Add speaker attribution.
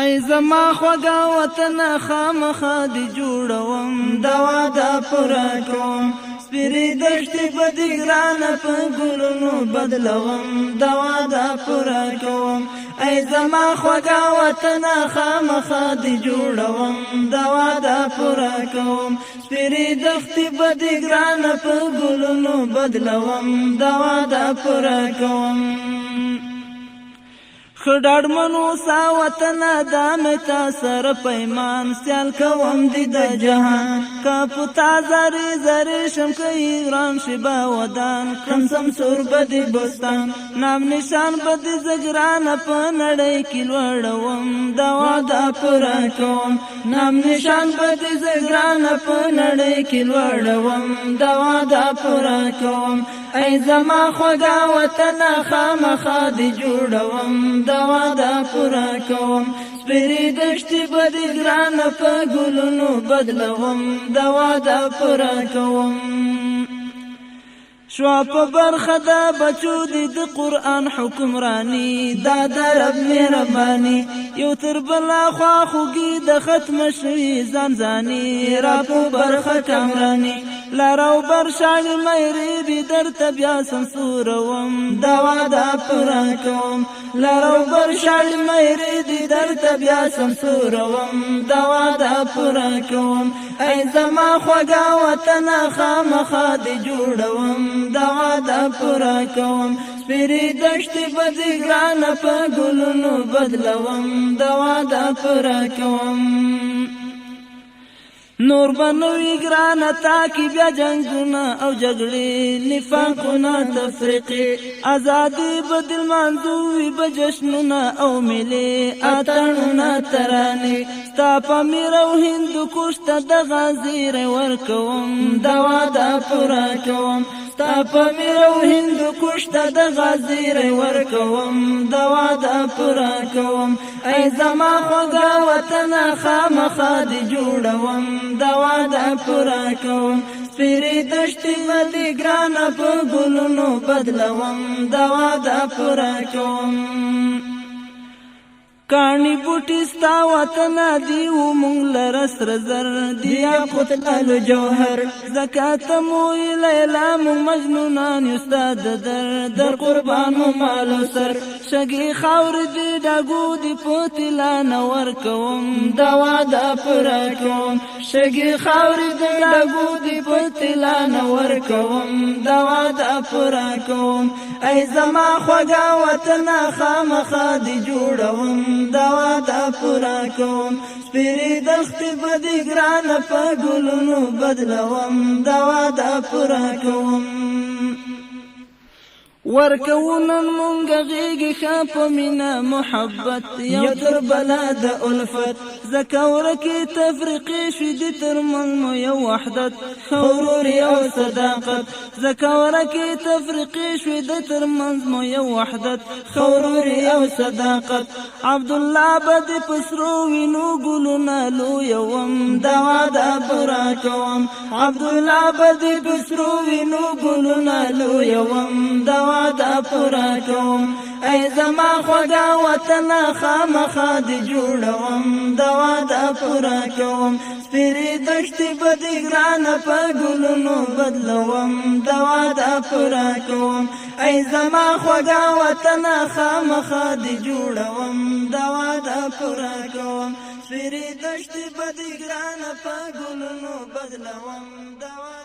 Speaker 1: ای زما خوږه وطنه خامخا دې جوړوم دوا دا پوره کوم سپیرې دښتې به دې ګرانه په ګلونو بدلوم دوا دا پوره کوم ای زما خوږه وطنه خامخا دې جوړوم دوا دا پوره کوم سپیرې دښتې به دې ګرانه په ګلونو بدلوم دوا دا پوره کوم خډاړ منو سا وطنه دا مې تا سره پیمان سیال کوم دې د جهان کا پتا زری زری شم کوي ګران شي با ودان کم سم سور بدی بستان نام نشان بدی زګران په نړۍ کې لوړوم دوا دا پوره کوم نام نشان بدی زګران په نړۍ کې لوړوم دوا دا پوره کوم ای زما خوږه وطنه خامخا دې جوړوم دوا دا پوره کوم سپیرې دښتې به دې ګرانه په ګلونو بدلوم دوا دا پوره کوم شوا په برخه د بچو دې د قرآن حکمرانی دا د رب مهرباني یو تر بله خوا خوږي د ختمه شوي ځان ځاني را په برخه کامراني لارو بر شاړې مېرې بې درته بیا سمسوروم دوا دا پوره کوم لارو بر شاړې مېرې دې درته بیا سمسوروم دوا دا پوره کوم ای زما خوږه وطنه خامخا دې جوړوم دوا دا پوره کوم سپیرې دښتې به دې ګرانه په ګلونو بدلوم دوا دا پوره کوم نور بنوي ګرانه تا کې بیا جنگونه او جګړې نفاقونه تفریقې ازادي بدل منځوي به جشنونه او ملې اتڼونه ترانې ستا په میر او هندوکش ته د غازي ورکوم دوا دا پوره کوم ستا په میر او هندوکش ته د غازي ورکوم دوا دا پوره کوم ای زما خوږه وطنه خامخا دې جوړوم دوا دا پوره کوم سپیرې دښتې به دې ګرانه په ګلونو بدلوم دوا دا پوره کوم کاڼي بوټي ستا وطنه دي و مونږ لره سره زر دي یاقوت لالو جوهر زکات مو لیلا مونږ مجنونان یو ستا د در قربان مو مالو سر شګې خاورې دې ډاګو دې په طلا نه ورکوم دوا دا پوره کوم شګې خاورې دې ډاګو دې په طلا نه ورکوم دوا دا پوره کوم ای زما خوږه وطنه خامخا دې جوړوم دوا دا پوره کوم سپیرې دښتې به دې ګرانه په ګلونو بدلوم دوا دا پوره کوم ورکوونن مونږ غېږې ښه په مینه محبت یو تر بلا د الفت ځکه ورکې تفریقې شوي دي تر موږ مو یو وحدت ورور او صداقت ځکه ورکې تفریقې شوي دي تر موږ مو یو وحدت ورور او صداقت عبدالله به دې په سرو وینو ګلونه لویوم دوا دا پوره کوم عبدالله به دې په سرو وینو ګلونه لویوم دوا دا پوره کوم ای زما خوږه وطنه خامخا دې جوړوم دوا دا پوره کوم سپیرې دښتې به دې ګرانه په ګلونو بدلوم دوا دا پوره کوم ای زما خوږه وطنه خامخا دې جوړوم دوا دا پوره کوم سپیرې دښتې به دې ګرانه په ګلونو بدلوم دوا